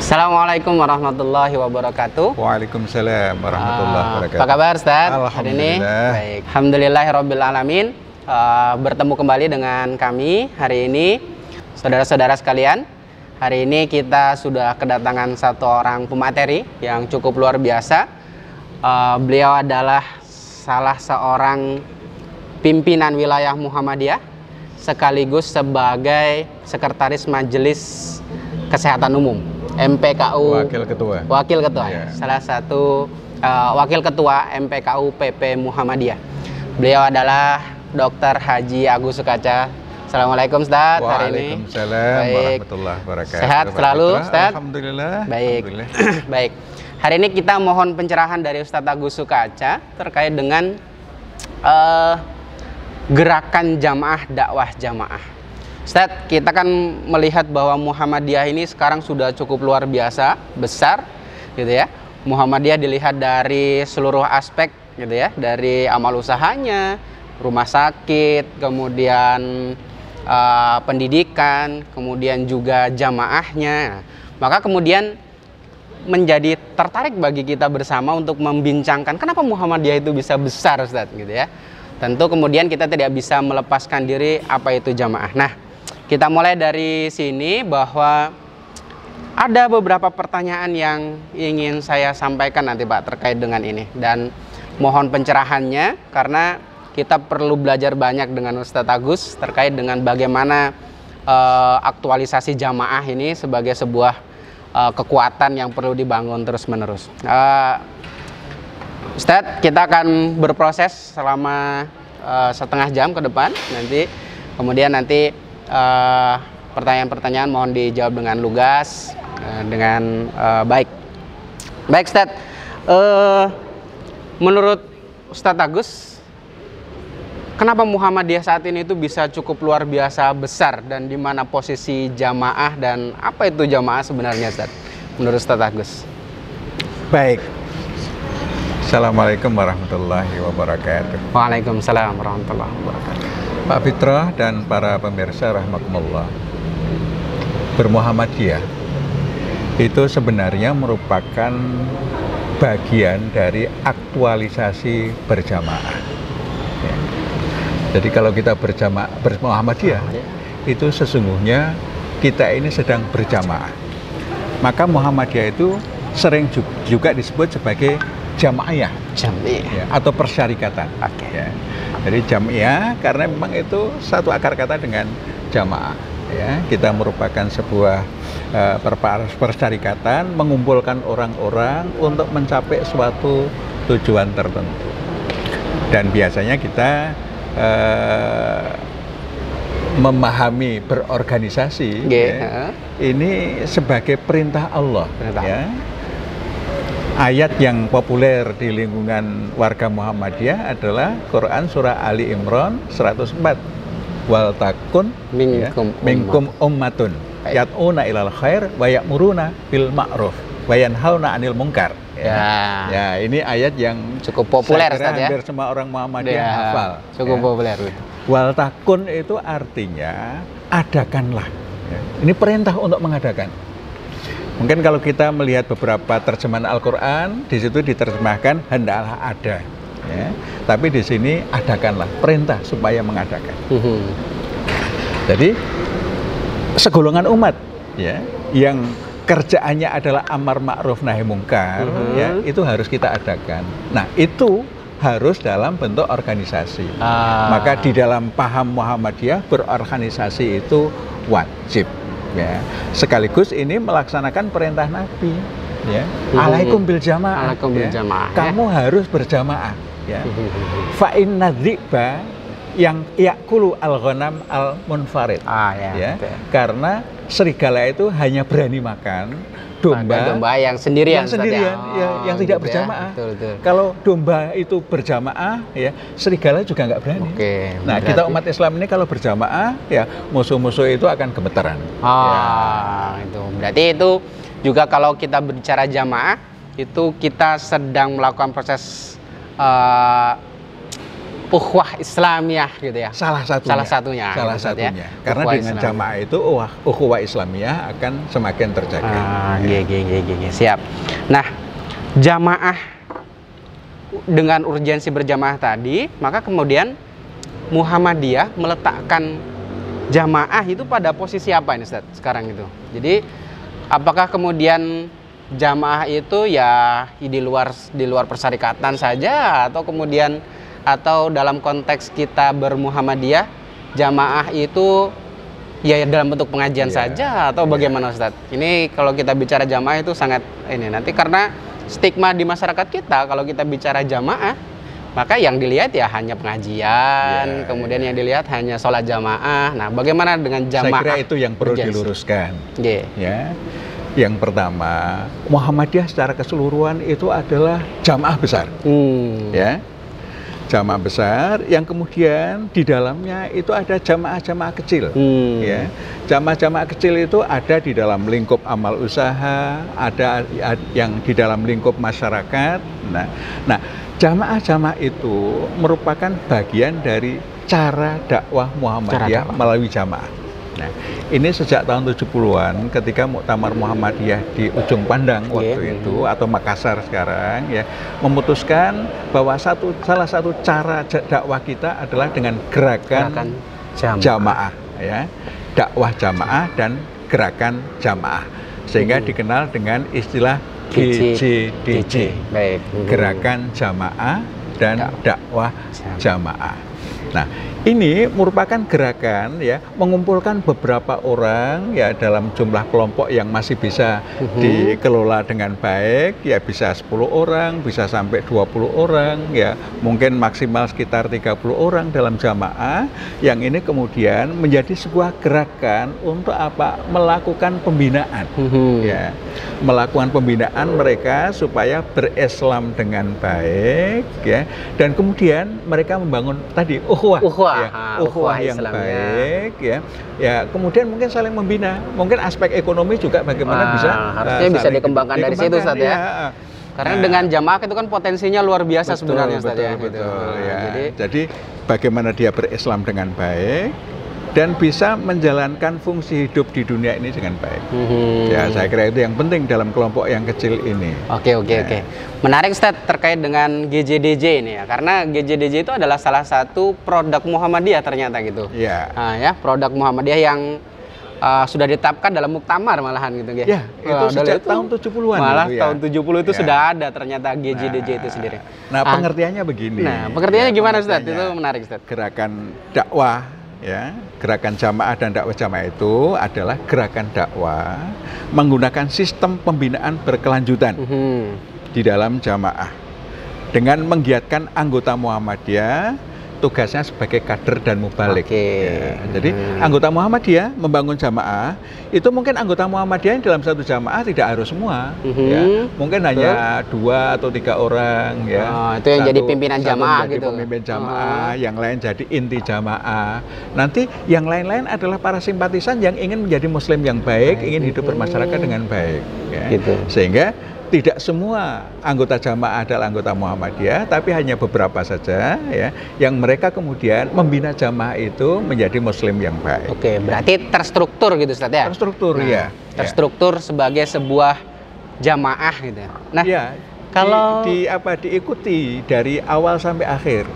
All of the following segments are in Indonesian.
Assalamualaikum warahmatullahi wabarakatuh. Waalaikumsalam warahmatullahi wabarakatuh. Apa kabar Ustaz? Hari ini? Alhamdulillah. Baik. Alhamdulillahirrabbilalamin. Bertemu kembali dengan kami hari ini, saudara-saudara sekalian. Hari ini kita sudah kedatangan satu orang pemateri yang cukup luar biasa. Beliau adalah salah seorang pimpinan wilayah Muhammadiyah sekaligus sebagai Sekretaris Majelis Kesehatan Umum MPKU, Wakil Ketua, ya. Salah satu Wakil Ketua MPKU PP Muhammadiyah. Beliau adalah Dr. Haji Agus Sukaca. Assalamualaikum Ustaz hari ini. Waalaikumsalam warahmatullahi wabarakatuh. Sehat selalu Ustaz? Alhamdulillah. Baik. Alhamdulillah. Baik. Hari ini kita mohon pencerahan dari Ustadz Agus Sukaca terkait dengan gerakan jamaah, dakwah jamaah. Ustadz, kita kan melihat bahwa Muhammadiyah ini sekarang sudah cukup luar biasa, besar, gitu ya. Muhammadiyah dilihat dari seluruh aspek, gitu ya, dari amal usahanya, rumah sakit, kemudian pendidikan, kemudian juga jamaahnya. Maka kemudian menjadi tertarik bagi kita bersama untuk membincangkan kenapa Muhammadiyah itu bisa besar, Ustadz, gitu ya. Tentu kemudian kita tidak bisa melepaskan diri apa itu jamaah. Nah, kita mulai dari sini bahwa ada beberapa pertanyaan yang ingin saya sampaikan nanti Pak terkait dengan ini. Dan mohon pencerahannya karena kita perlu belajar banyak dengan Ustadz Agus terkait dengan bagaimana aktualisasi jamaah ini sebagai sebuah kekuatan yang perlu dibangun terus-menerus. Ustadz, kita akan berproses selama setengah jam ke depan nanti. Kemudian nanti pertanyaan-pertanyaan mohon dijawab dengan lugas, dengan baik. Baik Ustadz, menurut Ustadz Agus, kenapa Muhammadiyah saat ini itu bisa cukup luar biasa besar dan di mana posisi jamaah dan apa itu jamaah sebenarnya Ustadz? Menurut Ustadz Agus. Baik. Assalamualaikum warahmatullahi wabarakatuh. Waalaikumsalam warahmatullahi wabarakatuh. Pak Fitrah dan para pemirsa rahmatullah. Bermuhammadiyah itu sebenarnya merupakan bagian dari aktualisasi berjamaah. Ya. Jadi kalau kita bermuhammadiyah itu sesungguhnya kita ini sedang berjamaah. Maka Muhammadiyah itu sering juga disebut sebagai jamaiyah, ya, atau persyarikatan. Ya. Jadi jamiah karena memang itu satu akar kata dengan jamaah. Ya. Kita merupakan sebuah persyarikatan mengumpulkan orang-orang untuk mencapai suatu tujuan tertentu. Dan biasanya kita memahami berorganisasi ya, ini sebagai perintah Allah. Ya. Ayat yang populer di lingkungan warga Muhammadiyah adalah Quran Surah Ali Imran 104. Wal takun minkum ummatun yad'una ilal khair wa ya'muruna bil ma'ruf wa yanhauna 'anil munkar. Ya, ini ayat yang cukup populer Ustaz, ya. Hampir semua orang Muhammadiyah hafal. Cukup populer. Wal takun itu artinya adakanlah. Ya. Ini perintah untuk mengadakan. Mungkin kalau kita melihat beberapa terjemahan Al-Quran, di situ diterjemahkan hendaklah ada. Ya. Tapi di sini adakanlah, perintah supaya mengadakan. Jadi segolongan umat ya, yang kerjaannya adalah amar ma'ruf nahi mungkar, ya, itu harus kita adakan. Nah itu harus dalam bentuk organisasi. Maka di dalam paham Muhammadiyah berorganisasi itu wajib. Ya, sekaligus ini melaksanakan perintah Nabi. Ya, alaikum bil jamaah. Alaikum bil jamaah. Kamu harus berjamaah. Ya. Fa inna dziba yang yakulu al-ghanam al-munfarid. Ya. Karena serigala itu hanya berani makan domba yang sendirian, yang tidak berjamaah. Betul. Kalau domba itu berjamaah, ya serigala juga nggak berani. Nah, kita umat Islam ini kalau berjamaah, ya musuh-musuh itu akan gemeteran. Itu berarti itu juga kalau kita berbicara jamaah, itu kita sedang melakukan proses ukhuwah Islamiyah gitu ya. Salah satunya. Salah satunya. Salah gitu, satunya. ya. Karena Ukhuwah dengan Islamiyah. jamaah itu ukhuwah Islamiyah akan semakin terjaga. Siap. Nah, jamaah dengan urgensi berjamaah tadi, maka kemudian Muhammadiyah meletakkan jamaah itu pada posisi apa ini Ustaz sekarang itu? Jadi apakah kemudian jamaah itu ya di luar persyarikatan saja, atau kemudian atau dalam konteks kita bermuhammadiyah jamaah itu ya dalam bentuk pengajian saja, atau bagaimana Ustaz? Ini kalau kita bicara jamaah itu sangat ini nanti, karena stigma di masyarakat kita kalau kita bicara jamaah maka yang dilihat ya hanya pengajian, kemudian yang dilihat hanya sholat jamaah. Nah, bagaimana dengan jamaah? Saya kira itu yang perlu diluruskan. Ya. Yang pertama, Muhammadiyah secara keseluruhan itu adalah jamaah besar. Ya. Jamaah besar yang kemudian di dalamnya itu ada jamaah-jamaah kecil. Ya. Jamaah-jamaah kecil itu ada di dalam lingkup amal usaha, ada yang di dalam lingkup masyarakat. Nah, jamaah-jamaah itu merupakan bagian dari cara dakwah Muhammadiyah melalui jamaah. Nah, ini sejak tahun 70-an ketika Muktamar Muhammadiyah di Ujung Pandang waktu itu atau Makassar sekarang ya memutuskan bahwa salah satu cara dakwah kita adalah dengan gerakan jamaah ya. Dakwah jamaah dan gerakan jamaah. Sehingga dikenal dengan istilah GJDJ. Gerakan jamaah dan dakwah jamaah. Nah, ini merupakan gerakan ya mengumpulkan beberapa orang ya dalam jumlah kelompok yang masih bisa dikelola dengan baik, ya bisa 10 orang, bisa sampai 20 orang ya, mungkin maksimal sekitar 30 orang dalam jamaah yang ini kemudian menjadi sebuah gerakan untuk apa? Melakukan pembinaan. Ya. Melakukan pembinaan mereka supaya berislam dengan baik ya, dan kemudian mereka membangun tadi ukhuwah yang baik ya. Ya, kemudian mungkin saling membina. Mungkin aspek ekonomi juga bagaimana harusnya bisa dikembangkan dari situ Ustaz ya. Karena dengan jamaah itu kan potensinya luar biasa sebenarnya Ustaz ya. Jadi bagaimana dia berislam dengan baik dan bisa menjalankan fungsi hidup di dunia ini dengan baik. Ya, saya kira itu yang penting dalam kelompok yang kecil ini. Oke. Menarik Ustaz terkait dengan GJDJ ini ya, karena GJDJ itu adalah salah satu produk Muhammadiyah ternyata gitu. Ya. Nah, ya, produk Muhammadiyah yang sudah ditetapkan dalam muktamar malahan gitu ya. Itu sejak tahun 70-an. Malah gitu, tahun 70 itu sudah ada ternyata GJDJ itu sendiri. Nah, pengertiannya begini. Nah, pengertiannya gimana Ustaz? Itu menarik Ustaz. Gerakan dakwah ya, gerakan jamaah dan dakwah jamaah itu adalah gerakan dakwah menggunakan sistem pembinaan berkelanjutan di dalam jamaah dengan menggiatkan anggota Muhammadiyah tugasnya sebagai kader dan mubalik. Ya, jadi anggota Muhammadiyah membangun jamaah itu mungkin anggota Muhammadiyah dalam satu jamaah tidak harus semua, ya, mungkin hanya 2 atau 3 orang, ya. Itu yang jadi pimpinan jamaah gitu. Pemimpin jamaah, yang lain jadi inti jamaah. Nanti yang lain-lain adalah para simpatisan yang ingin menjadi Muslim yang baik, ingin hidup bermasyarakat dengan baik. Ya. Gitu. Sehingga tidak semua anggota jamaah adalah anggota Muhammadiyah, tapi hanya beberapa saja ya, yang mereka kemudian membina jamaah itu menjadi Muslim yang baik. Oke, berarti terstruktur gitu Ustaz ya? Terstruktur, ya. Terstruktur sebagai sebuah jamaah gitu. Nah, kalau diikuti dari awal sampai akhir.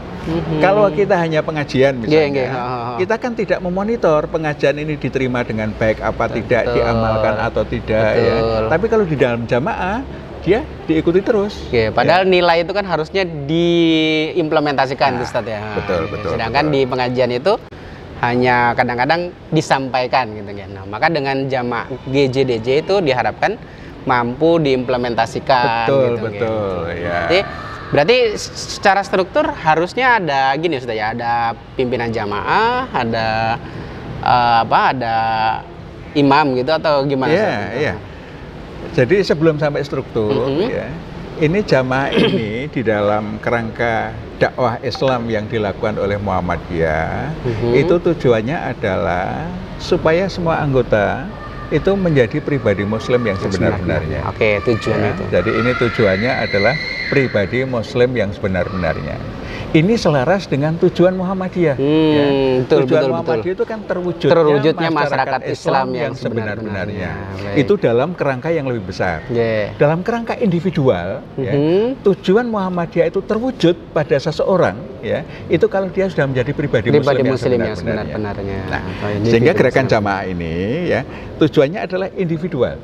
Kalau kita hanya pengajian misalnya, kita kan tidak memonitor pengajian ini diterima dengan baik apa tidak, diamalkan atau tidak ya. Tapi kalau di dalam jamaah dia diikuti terus. Padahal nilai itu kan harusnya diimplementasikan Ustaz ya. Betul. Sedangkan di pengajian itu hanya kadang-kadang disampaikan gitu kan. Nah, maka dengan jamaah GJDJ itu diharapkan mampu diimplementasikan. Betul. Ya. Berarti secara struktur harusnya ada gini Ustaz ya, ada pimpinan jamaah, ada ada imam gitu atau gimana? Iya. Jadi sebelum sampai struktur ya, ini jamaah ini di dalam kerangka dakwah Islam yang dilakukan oleh Muhammadiyah, itu tujuannya adalah supaya semua anggota itu menjadi pribadi Muslim yang sebenar-benarnya. Oke, tujuan itu. Jadi ini tujuannya adalah pribadi Muslim yang sebenar-benarnya. ini selaras dengan tujuan Muhammadiyah. Betul, tujuan betul, Muhammadiyah itu kan terwujudnya masyarakat Islam yang sebenar-benarnya. Baik. Itu dalam kerangka yang lebih besar. Yeah. Dalam kerangka individual, ya, tujuan Muhammadiyah itu terwujud pada seseorang, ya, itu kalau dia sudah menjadi pribadi Muslim yang sebenar-benarnya. Nah, sehingga gerakan jamaah ini, ya, tujuannya adalah individual.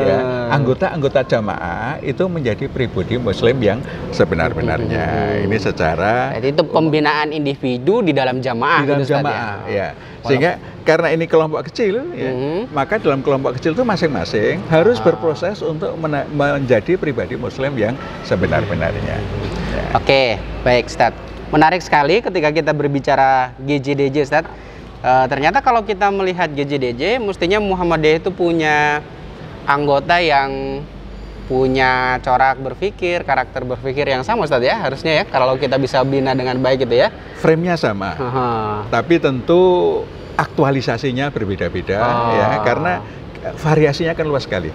Ya, anggota-anggota jamaah itu menjadi pribadi Muslim yang sebenar-benarnya. Ini secara jadi itu pembinaan individu di dalam jamaah. Di dalam jamaah, ya. Sehingga karena ini kelompok kecil, ya, maka dalam kelompok kecil itu masing-masing harus berproses untuk menjadi pribadi Muslim yang sebenar-benarnya. Ya. Oke, baik, Ustadz. Menarik sekali ketika kita berbicara GJDJ, Ustadz. Ternyata kalau kita melihat GJDJ, mestinya Muhammadiyah itu punya anggota yang punya corak berpikir, karakter berpikir yang sama, Ustadz, ya, harusnya ya, kalau kita bisa bina dengan baik gitu ya. Frame-nya sama, tapi tentu aktualisasinya berbeda-beda, ya, karena variasinya kan luas sekali.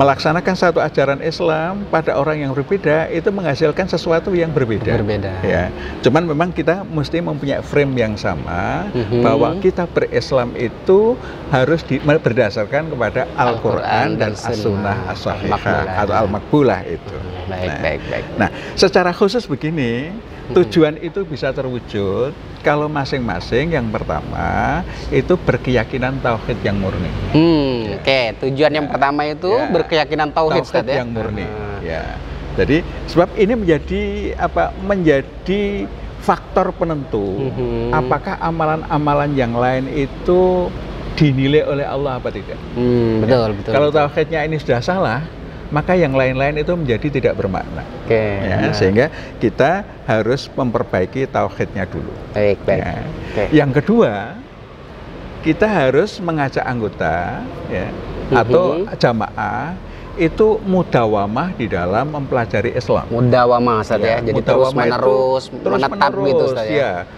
Melaksanakan satu ajaran Islam pada orang yang berbeda itu menghasilkan sesuatu yang berbeda. Ya. Cuman memang kita mesti mempunyai frame yang sama, bahwa kita berislam itu harus berdasarkan kepada Al-Quran dan As-Sunnah As-Sahihah atau Al-Maqbulah itu. Baik. Nah, secara khusus begini, tujuan itu bisa terwujud kalau masing-masing yang pertama itu berkeyakinan tauhid yang murni. Oke, tujuan yang pertama itu berkeyakinan tauhid yang murni. Ya. Jadi sebab ini menjadi faktor penentu apakah amalan-amalan yang lain itu dinilai oleh Allah apa tidak. Betul. Kalau tauhidnya ini sudah salah, maka yang lain-lain itu menjadi tidak bermakna. Sehingga kita harus memperbaiki tauhidnya dulu. Baik. Ya. Yang kedua, kita harus mengajak anggota, ya, atau jamaah itu mudawamah di dalam mempelajari Islam. Mudawamah, Ustaz, ya. Jadi terus-menerus menetap gitu, Ustaz, ya.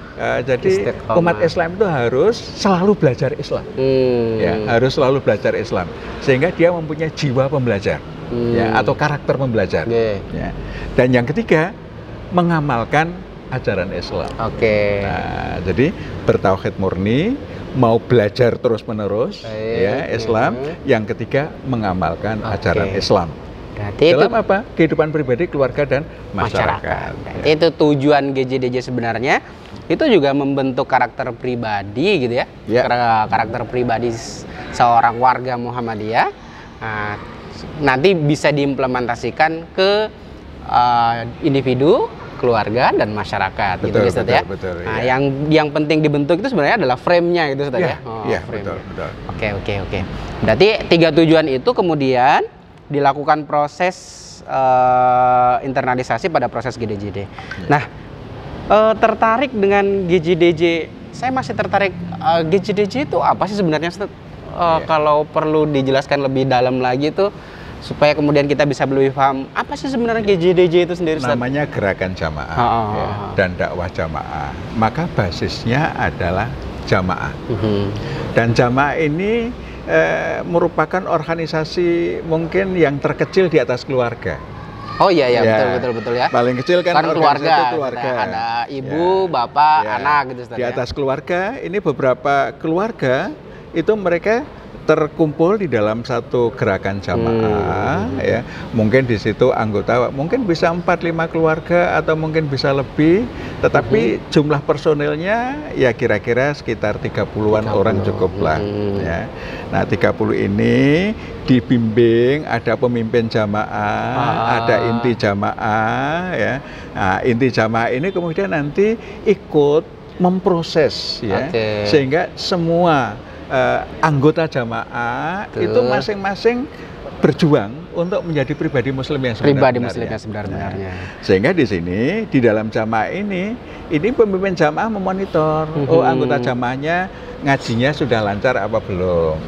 Jadi umat Islam itu harus selalu belajar Islam. Ya, harus selalu belajar Islam sehingga dia mempunyai jiwa pembelajar. Ya, atau karakter pembelajar. Ya. Dan yang ketiga, mengamalkan ajaran Islam. Nah, jadi bertauhid murni, mau belajar terus-menerus, ya, Islam. Yang ketiga, mengamalkan ajaran Islam. Dalam apa? Kehidupan pribadi, keluarga, dan masyarakat. Itu tujuan GJDJ sebenarnya. Itu juga membentuk karakter pribadi gitu ya. Karakter pribadi seorang warga Muhammadiyah. Nanti bisa diimplementasikan ke individu, keluarga, dan masyarakat. Betul, gitu, Ustaz, ya. Nah, yang penting dibentuk itu sebenarnya adalah frame-nya gitu, Ustaz, ya. Betul. Oke. Berarti 3 tujuan itu kemudian dilakukan proses internalisasi pada proses GJDJ. Nah, tertarik dengan GJDJ, saya masih tertarik. GJDJ itu apa sih sebenarnya, Ustaz? Kalau perlu dijelaskan lebih dalam lagi tuh supaya kemudian kita bisa lebih paham apa sih sebenarnya GJDJ itu sendiri, Ustaz? Namanya gerakan jamaah ya, dan dakwah jamaah. Maka basisnya adalah jamaah. Dan jamaah ini merupakan organisasi mungkin yang terkecil di atas keluarga. Betul ya. Paling kecil kan keluarga. Keluarga. Ada ibu, bapak, anak gitu, Ustaz. Di atas keluarga ini beberapa keluarga itu mereka terkumpul di dalam satu gerakan jamaah, ya. Mungkin di situ anggota mungkin bisa 4-5 keluarga atau mungkin bisa lebih, tetapi jumlah personilnya ya kira-kira sekitar 30-an orang cukuplah, ya. Nah, 30 ini dibimbing, ada pemimpin jamaah, ada inti jamaah, ya. Nah, inti jamaah ini kemudian nanti ikut memproses, ya, sehingga semua anggota jamaah itu masing-masing berjuang untuk menjadi pribadi Muslim yang sebenarnya. Sehingga di sini di dalam jamaah ini pemimpin jamaah memonitor, anggota jamaahnya ngajinya sudah lancar apa belum.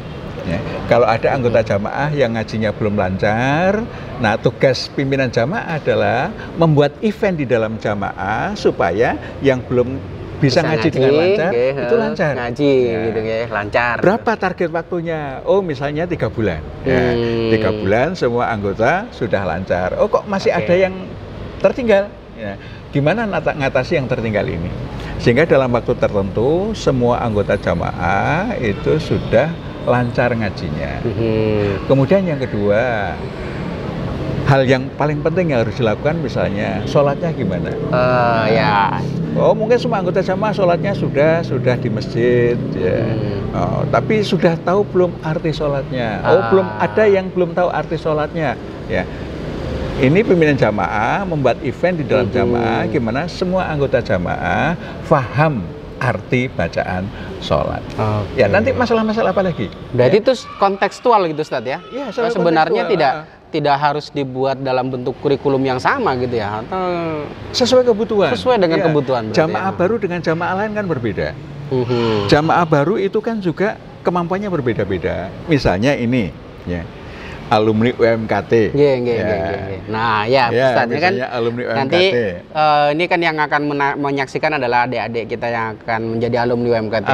Ya. Kalau ada anggota jamaah yang ngajinya belum lancar, nah tugas pimpinan jamaah adalah membuat event di dalam jamaah supaya yang belum bisa ngaji dengan lancar, itu lancar. Gitu ya, lancar. Berapa target waktunya? Oh, misalnya 3 bulan. Ya, 3 bulan semua anggota sudah lancar. Oh, kok masih ada yang tertinggal? Ya, gimana ngatasi yang tertinggal ini? Sehingga dalam waktu tertentu semua anggota jamaah itu sudah lancar ngajinya. Kemudian yang kedua, hal yang paling penting yang harus dilakukan misalnya sholatnya gimana? Ya. Oh, mungkin semua anggota jamaah sholatnya sudah di masjid, ya. Oh, tapi sudah tahu belum arti sholatnya? Oh, belum, ada yang belum tahu arti sholatnya, ya. Ini pimpinan jamaah membuat event di dalam jamaah, gimana semua anggota jamaah faham arti bacaan sholat. Ya, nanti masalah-masalah apa lagi? Berarti itu kontekstual gitu, Ustadz ya? Ya, sebenarnya tidak harus dibuat dalam bentuk kurikulum yang sama gitu ya, atau sesuai kebutuhan. Sesuai dengan kebutuhan. Jamaah baru dengan jamaah lain kan berbeda. Jamaah baru itu kan juga kemampuannya berbeda-beda. Misalnya ini, ya, alumni UMKT. Nah, ya, Ustadz, kan alumni UMKT. Nanti ini kan yang akan menyaksikan adalah adik-adik kita yang akan menjadi alumni UMKT.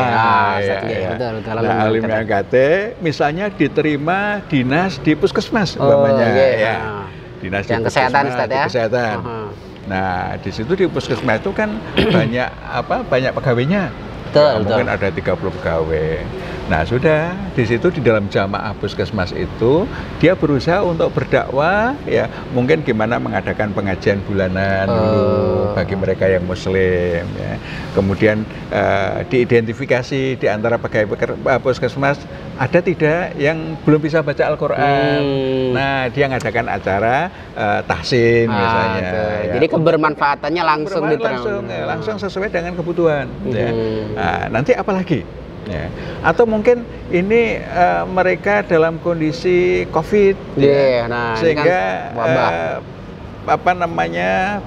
Betul. Nah, alumni UMKT misalnya diterima dinas di puskesmas umpamanya, ya. Dinas yang di kesehatan, Ustadz, ya. Kesehatan. Nah, di situ di puskesmas itu kan banyak pegawainya. Mungkin ada 30 pegawai. Nah, sudah di situ di dalam jamaah puskesmas itu dia berusaha untuk berdakwah, ya, mungkin gimana mengadakan pengajian bulanan dulu bagi mereka yang muslim, ya. Kemudian diidentifikasi di antara pegawai puskesmas ada tidak yang belum bisa baca Al-Qur'an. Nah, dia mengadakan acara tahsin misalnya. Ya. Jadi kebermanfaatannya langsung sesuai dengan kebutuhan, ya. Nah, nanti apa lagi? Ya. Atau mungkin ini mereka dalam kondisi COVID, ya. Sehingga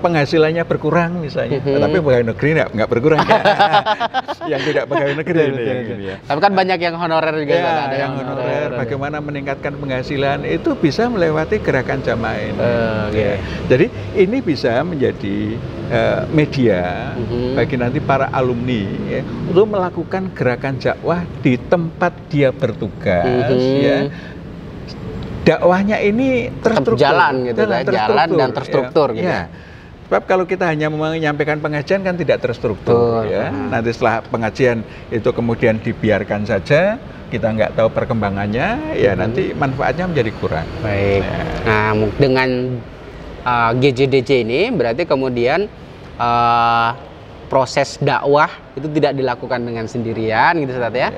penghasilannya berkurang misalnya. Tapi pegawai negeri nggak berkurang, ya. Yang tidak pegawai negeri ya. Tapi kan banyak yang honorer juga, ya, ada yang honorer. Bagaimana meningkatkan penghasilan itu bisa melewati gerakan jamaah ini. Ya. Jadi ini bisa menjadi media bagi nanti para alumni, ya, untuk melakukan gerakan dakwah di tempat dia bertugas, ya. Dakwahnya ini terstruktur, jalan gitu, jalan dan terstruktur, ya. gitu. Ya. Sebab kalau kita hanya menyampaikan pengajian kan tidak terstruktur, ya. Nanti setelah pengajian itu kemudian dibiarkan saja, kita nggak tahu perkembangannya, ya nanti manfaatnya menjadi kurang. Baik. Ya. Nah, dengan GJDC ini berarti kemudian proses dakwah itu tidak dilakukan dengan sendirian, gitu, Ustadz, ya.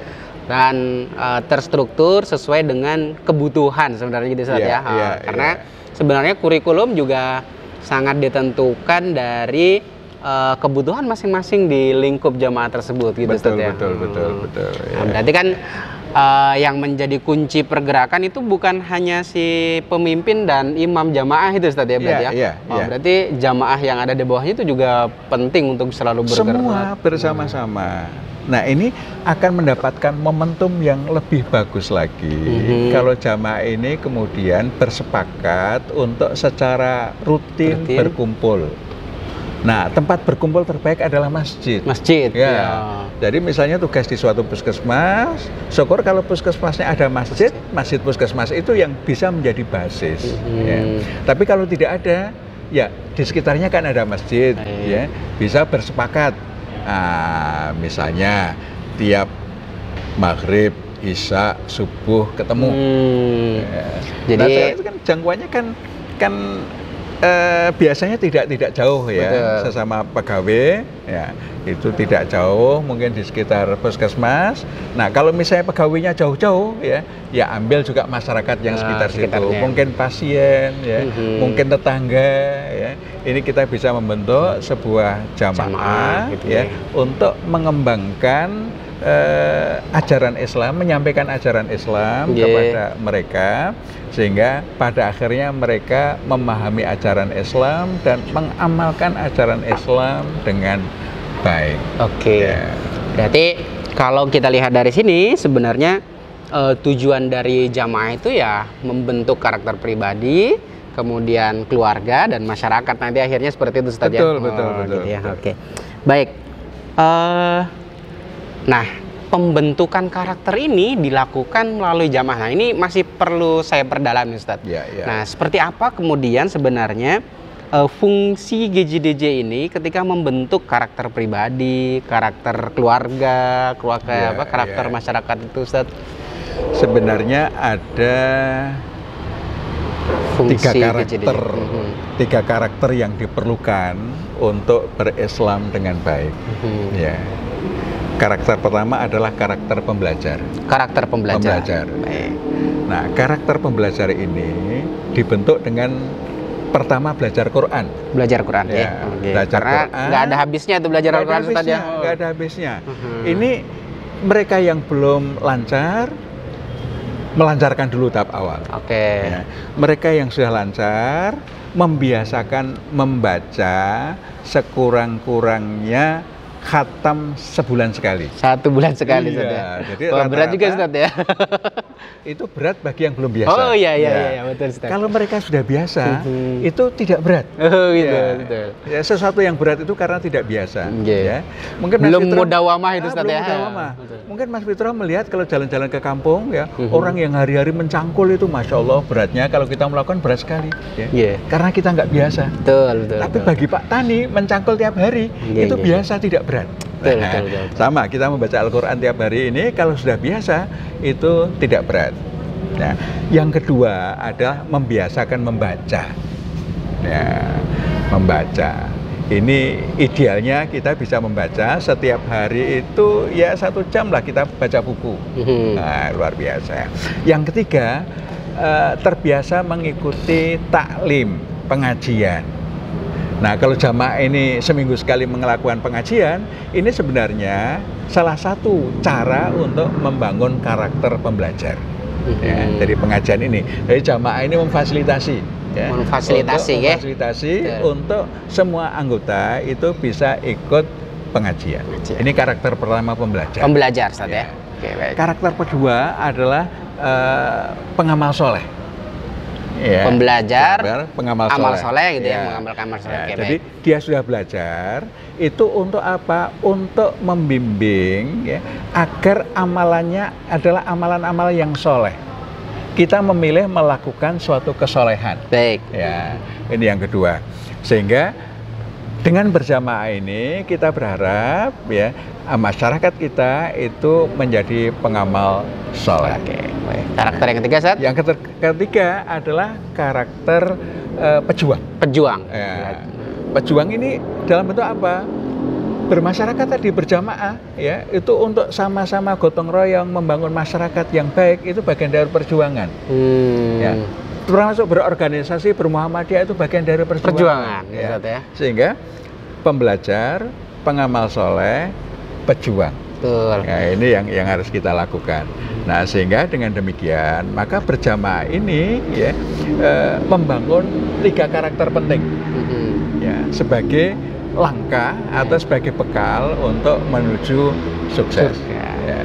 Dan terstruktur sesuai dengan kebutuhan sebenarnya, gitu, Ustadz, ya. Karena sebenarnya kurikulum juga sangat ditentukan dari kebutuhan masing-masing di lingkup jamaah tersebut, gitu, Ustadz, ya. Betul. Nah, berarti kan yang menjadi kunci pergerakan itu bukan hanya si pemimpin dan imam jamaah itu, Ustadz, ya, berarti, ya. Berarti jamaah yang ada di bawahnya itu juga penting untuk selalu bergerak. Semua bersama-sama. Nah, ini akan mendapatkan momentum yang lebih bagus lagi kalau jamaah ini kemudian bersepakat untuk secara rutin berkumpul. Nah, tempat berkumpul terbaik adalah masjid. Ya. Jadi misalnya tugas di suatu puskesmas, syukur kalau puskesmasnya ada masjid, masjid puskesmas itu yang bisa menjadi basis. Ya. Tapi kalau tidak ada, ya di sekitarnya kan ada masjid, ya, bisa bersepakat. Nah, misalnya tiap maghrib, isya, subuh ketemu. Ya. Jadi itu kan jangkauannya kan biasanya tidak jauh, ya. Sesama pegawai, ya, itu tidak jauh, mungkin di sekitar puskesmas. Nah, kalau misalnya pegawainya jauh-jauh, ya ambil juga masyarakat yang sekitar situ, mungkin pasien, ya, mungkin tetangga, ya. Ini kita bisa membentuk sebuah jamaah, gitu, ya, untuk mengembangkan ajaran Islam, menyampaikan ajaran Islam kepada mereka, sehingga pada akhirnya mereka memahami ajaran Islam dan mengamalkan ajaran Islam dengan baik. Berarti kalau kita lihat dari sini sebenarnya tujuan dari jamaah itu ya membentuk karakter pribadi, kemudian keluarga dan masyarakat nanti akhirnya seperti itu, Ustadz, betul, ya. Betul. Gitu, ya. Baik. Nah, pembentukan karakter ini dilakukan melalui jamaah. Nah, ini masih perlu saya perdalam, Ustadz. Ya. Nah, seperti apa kemudian sebenarnya fungsi GJDJ ini ketika membentuk karakter pribadi, karakter keluarga, Iya, karakter iya. masyarakat itu, Ustaz? Sebenarnya ada Fungsi tiga GJDJ. karakter, tiga karakter yang diperlukan untuk berislam dengan baik. Ya. Karakter pertama adalah karakter pembelajar. Karakter pembelajar. Pembelajar. Baik. Nah, karakter pembelajar ini dibentuk dengan pertama belajar Quran. Belajar Quran Ya, ya. Oke. belajar Karena Quran. nggak ada habisnya itu belajar Nggak ada Al-Quran, Ustaz, ya. habisnya, nggak ada habisnya. Ini mereka yang belum lancar, melancarkan dulu tahap awal. Oke. Ya. Mereka yang sudah lancar, membiasakan membaca sekurang-kurangnya khatam sebulan sekali. 1 bulan sekali, Ustaz, ya. Iya, jadi Wah, berat juga, rata-rata Ustaz, ya. itu berat bagi yang belum biasa. Oh iya Ya. betul, Ustaz. Kalau mereka sudah biasa, itu tidak berat. Oh gitu, Ya. betul. Ya, sesuatu yang berat itu karena tidak biasa. Iya. Ya. Mungkin Mas Belum Fitro- mudawamah itu, Ustaz, belum ya. mudawamah. Betul. Mungkin Mas Fitro melihat kalau jalan-jalan ke kampung ya, orang yang hari-hari mencangkul itu, masya Allah beratnya. Kalau kita melakukan berat sekali. Ya. Iya. Karena kita nggak biasa. Betul. Tapi bagi Pak Tani mencangkul tiap hari Iya, itu iya. biasa, tidak berat. Betul. Sama, kita membaca Al-Quran tiap hari ini kalau sudah biasa itu tidak berat. Nah, yang kedua adalah membiasakan membaca. Ya, membaca. Ini idealnya kita bisa membaca setiap hari itu ya 1 jam lah kita baca buku. Nah, luar biasa. Yang ketiga, terbiasa mengikuti taklim, pengajian. Nah, kalau jamaah ini seminggu sekali melakukan pengajian, ini sebenarnya salah satu cara untuk membangun karakter pembelajar. Ya, dari pengajian ini, jadi jamaah ini memfasilitasi, ya, memfasilitasi untuk semua anggota itu bisa ikut pengajian. Ini karakter pertama pembelajar. Pembelajar, Ustaz, Ya. ya. Oke, baik. Karakter kedua adalah pengamal soleh. Ya, Pembelajar, pengamal amal soleh. soleh gitu ya, Ya. mengamalkan amal soleh. Ya, Oke, jadi baik. dia sudah belajar itu untuk apa? Untuk membimbing ya, agar amalannya adalah amalan-amalan yang soleh. Kita memilih melakukan suatu kesolehan. Baik. Ya, ini yang kedua. Sehingga dengan berjamaah ini kita berharap ya masyarakat kita itu menjadi pengamal soleh. Oke, baik. Karakter yang ketiga, Ustaz? Yang ketiga adalah karakter pejuang. Pejuang. Ya. Pejuang ini dalam bentuk apa? Bermasyarakat tadi, berjamaah ya, itu untuk sama-sama gotong royong membangun masyarakat yang baik, itu bagian dari perjuangan. Ya. Termasuk berorganisasi, bermuhammadiyah itu bagian dari perjuangan. Ya. Ya. Sehingga pembelajar, pengamal soleh, pejuang. Betul. Ya, ini yang harus kita lakukan. Nah, sehingga dengan demikian maka berjamaah ini ya membangun 3 karakter penting ya sebagai langkah atau sebagai bekal untuk menuju sukses. Ya.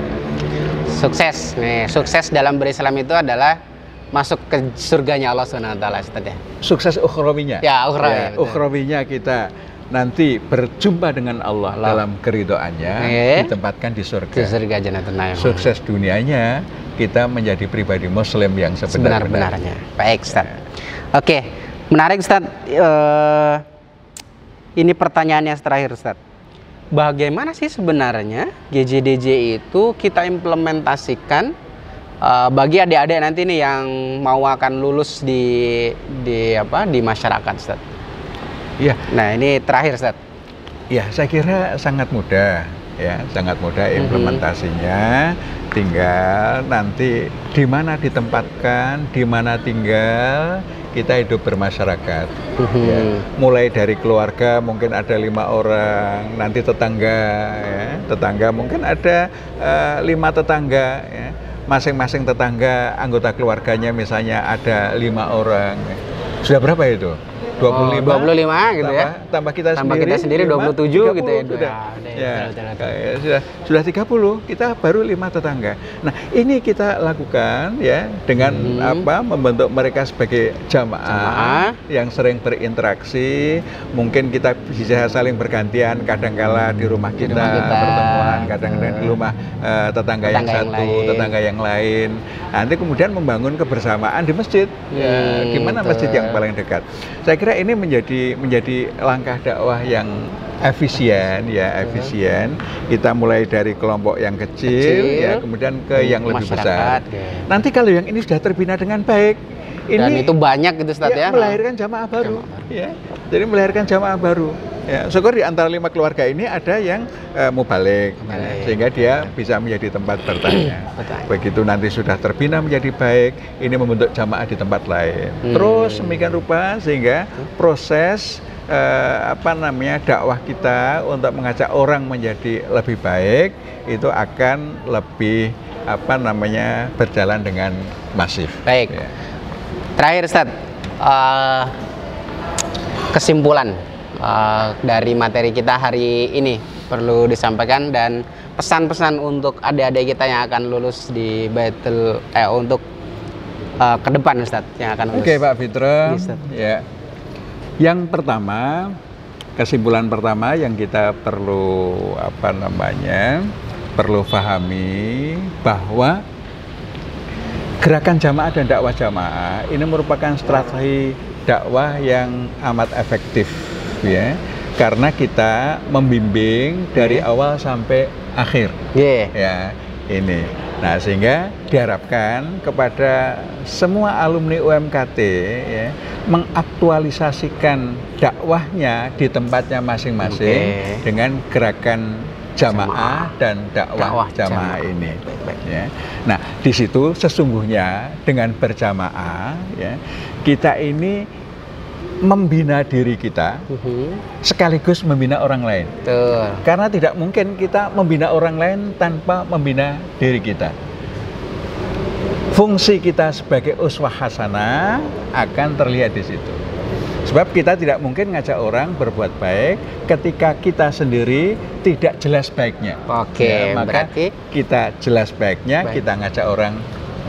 Sukses. Nih, sukses dalam berislam itu adalah masuk ke surganya Allah Subhanahu wa taala, Ustaz, ya. Sukses ukhrawinya. Ya, ukhrawi. Ya, ukhrawinya kita nanti berjumpa dengan Allah dalam keridhaannya, ditempatkan di surga. Di surga Jannatul Na'im. Sukses dunianya kita menjadi pribadi muslim yang sebenar-benarnya. Baik, Ustaz. Oke, menarik, Ustaz. Ini pertanyaannya terakhir, Ustaz. Bagaimana sih sebenarnya GJDJ itu kita implementasikan bagi adik-adik nanti nih yang mau akan lulus di masyarakat, Ustaz? Iya. Nah, ini terakhir, Ustaz. Ya, saya kira sangat mudah ya, sangat mudah implementasinya. Tinggal nanti di mana ditempatkan, di mana tinggal, kita hidup bermasyarakat. Ya. Mulai dari keluarga mungkin ada 5 orang, nanti tetangga, ya. Tetangga mungkin ada 5 tetangga. Ya. Masing-masing tetangga anggota keluarganya misalnya ada 5 orang. Sudah berapa itu? 25, 25 gitu ya. Tambah kita sendiri 27 gitu ya. Sudah 30, kita baru 5 tetangga. Nah, ini kita lakukan ya dengan membentuk mereka sebagai jamaah yang sering berinteraksi. Mungkin kita bisa saling bergantian, kadangkala di rumah kita pertemuan, kadang-kadang di rumah tetangga yang satu, tetangga yang lain. Nanti kemudian membangun kebersamaan di masjid. Ya, di mana masjid yang paling dekat? Saya kira kira ini menjadi langkah dakwah yang efisien ya, efisien. Kita mulai dari kelompok yang kecil ya, kemudian ke yang lebih besar. Nanti kalau yang ini sudah terbina dengan baik, dan itu banyak gitu Ustaz ya, melahirkan jamaah baru. Ya. Jadi melahirkan jamaah baru. Ya, syukur di antara 5 keluarga ini ada yang mubalik, ya, sehingga dia bisa menjadi tempat bertanya. Begitu nanti sudah terbina menjadi baik, ini membentuk jamaah di tempat lain. Terus demikian rupa sehingga proses dakwah kita untuk mengajak orang menjadi lebih baik itu akan lebih berjalan dengan masif. Baik. Ya. Terakhir Ustaz, kesimpulan dari materi kita hari ini perlu disampaikan dan pesan-pesan untuk adik-adik kita yang akan lulus di Baitul untuk ke depan Ustaz yang akan lulus. Oke Pak Fitra. Ya. Yang pertama, kesimpulan pertama yang kita perlu perlu pahami bahwa gerakan jamaah dan dakwah jamaah ini merupakan strategi dakwah yang amat efektif ya, karena kita membimbing dari awal sampai akhir. Ya, ini. Nah, sehingga diharapkan kepada semua alumni UMKT ya, mengaktualisasikan dakwahnya di tempatnya masing-masing dengan gerakan jamaah dan dakwah jamaah ini. Ya. Nah, di situ sesungguhnya dengan berjamaah ya, kita ini membina diri kita sekaligus membina orang lain. Karena tidak mungkin kita membina orang lain tanpa membina diri kita. Fungsi kita sebagai uswah hasanah akan terlihat di situ. Sebab kita tidak mungkin ngajak orang berbuat baik ketika kita sendiri tidak jelas baiknya. Maka kita jelas baiknya, kita ngajak orang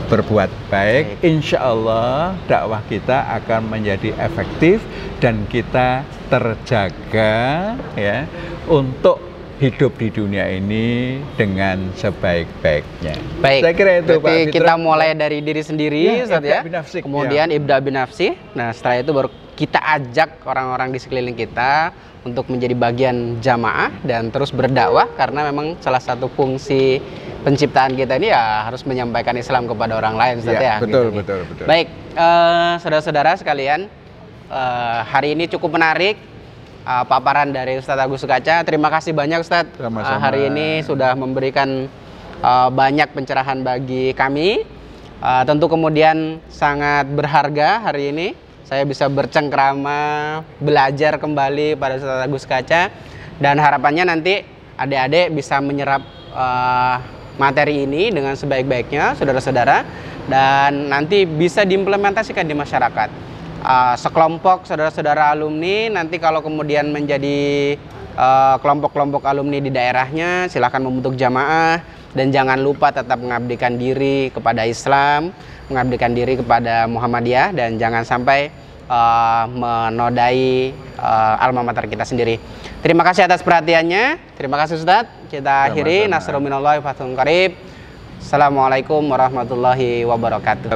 berbuat baik, insya Allah dakwah kita akan menjadi efektif dan kita terjaga ya untuk hidup di dunia ini dengan sebaik-baiknya. Baik. Saya kira itu Pak Fitra. Kita mulai dari diri sendiri, ya, kemudian ibda binafsi. Nah, setelah itu baru kita ajak orang-orang di sekeliling kita untuk menjadi bagian jamaah dan terus berdakwah, karena memang salah satu fungsi penciptaan kita ini ya harus menyampaikan Islam kepada orang lain, Ustaz ya. Betul, gitu. betul. Baik, saudara-saudara sekalian, hari ini cukup menarik paparan dari Ustadz Agus Sukaca. Terima kasih banyak Ustadz hari ini sudah memberikan banyak pencerahan bagi kami. Tentu kemudian sangat berharga hari ini saya bisa bercengkrama, belajar kembali pada Ustadz Agus Sukaca, dan harapannya nanti adik-adik bisa menyerap materi ini dengan sebaik-baiknya, saudara-saudara, dan nanti bisa diimplementasikan di masyarakat. Sekelompok saudara-saudara alumni nanti kalau kemudian menjadi kelompok-kelompok alumni di daerahnya, silahkan membentuk jamaah, dan jangan lupa tetap mengabdikan diri kepada Islam, mengabdikan diri kepada Muhammadiyah, dan jangan sampai menodai alma mater kita sendiri. Terima kasih atas perhatiannya. Terima kasih Ustadz. Kita akhiri. Nasrul minallahi wa fathun qarib. Assalamualaikum warahmatullahi wabarakatuh.